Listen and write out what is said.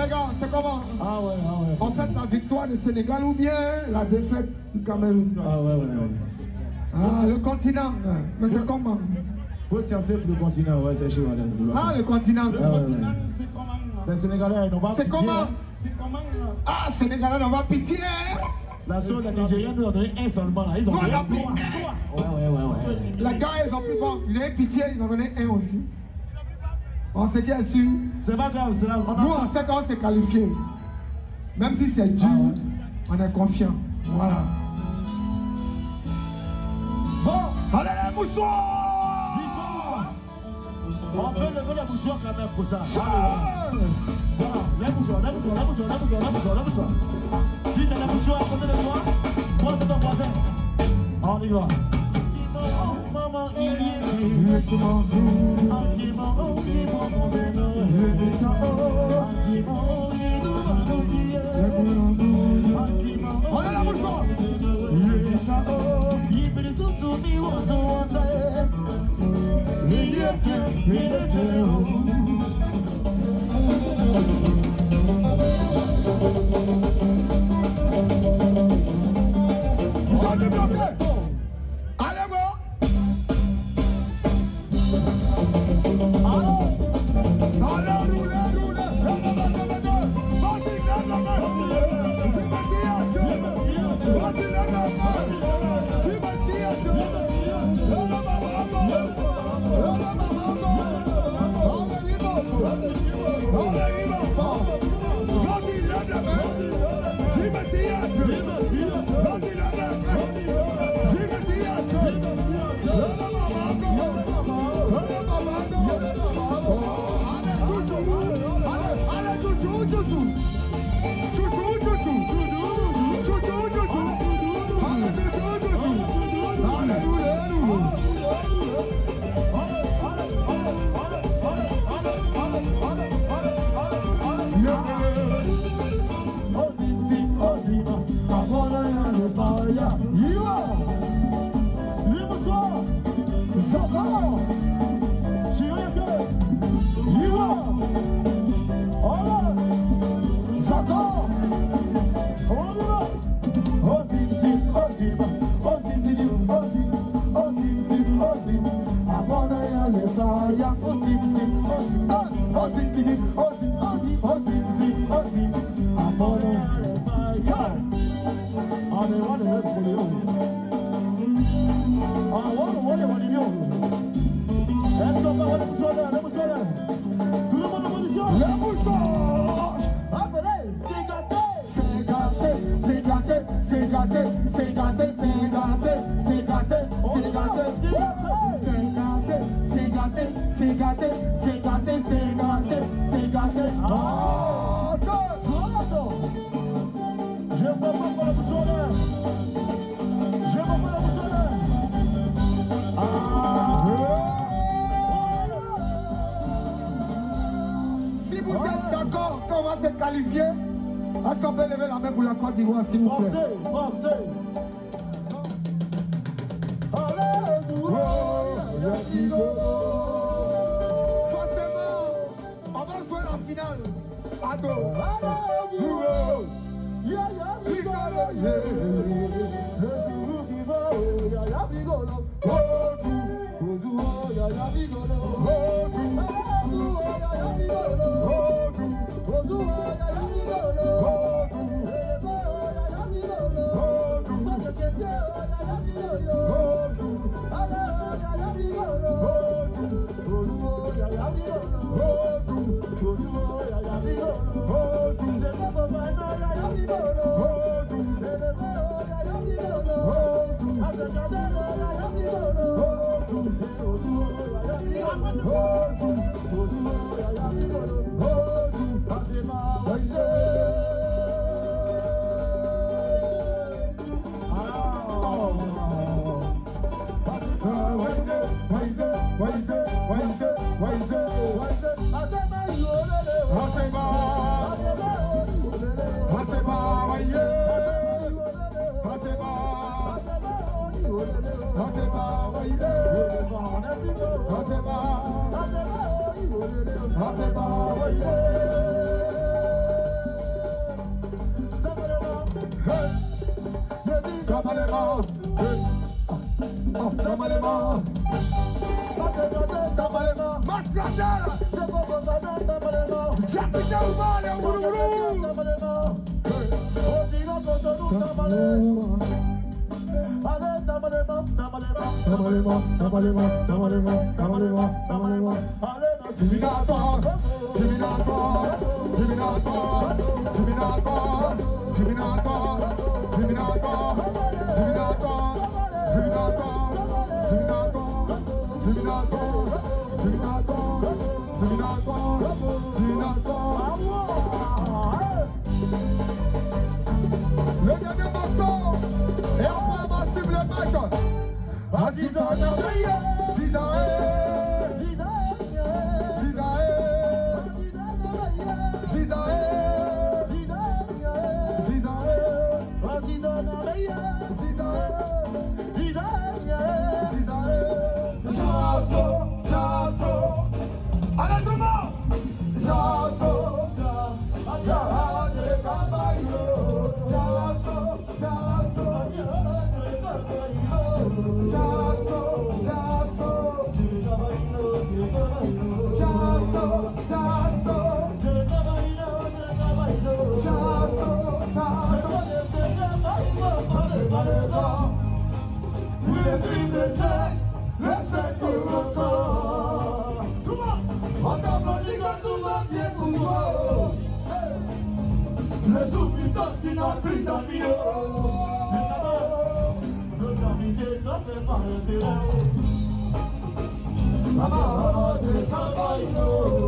gars, c'est comment? Ah ouais, ah ouais. En fait, la victoire du Sénégal ou bien la défaite du Cameroun? Ah ouais, ouais, ouais. Ah, le continent. Mais c'est comment? Faut chercher pour le continent, ouais, c'est chaud, madame. Ah, le continent. Ah, ouais, ouais. Les Sénégalais, ils n'ont pas. C'est comment? Ah, Sénégalais n'ont pas pitié. La chose, les Nigériens nous ont donné un seulement là. Ils ont donné 3. Ouais. Les gars, ils ont plus bon. Ils avaient pitié, ils ont donné un aussi. On sait bien sûr. C'est pas grave, c'est là. Nous, on sait qu'on s'est qualifié. Même si c'est dur, on est confiant. Voilà. Bon, allez les mouchoirs! On peut lever les mouchoirs quand même pour ça. Voilà, les mouchoirs. Si t'as les mouchoirs à côté de toi, moi c'est ton voisin. On y va. Maman, il y est. On est la mouchoir! Allez, Si vous êtes d'accord qu'on va se qualifier, est-ce qu'on peut lever la main pour la Côte d'Ivoire, s'il vous plaît? Forcément, on va jouer la finale. Le dernier morceau, et après on va suivre le match. Allez tout le monde! Maman, je travaille.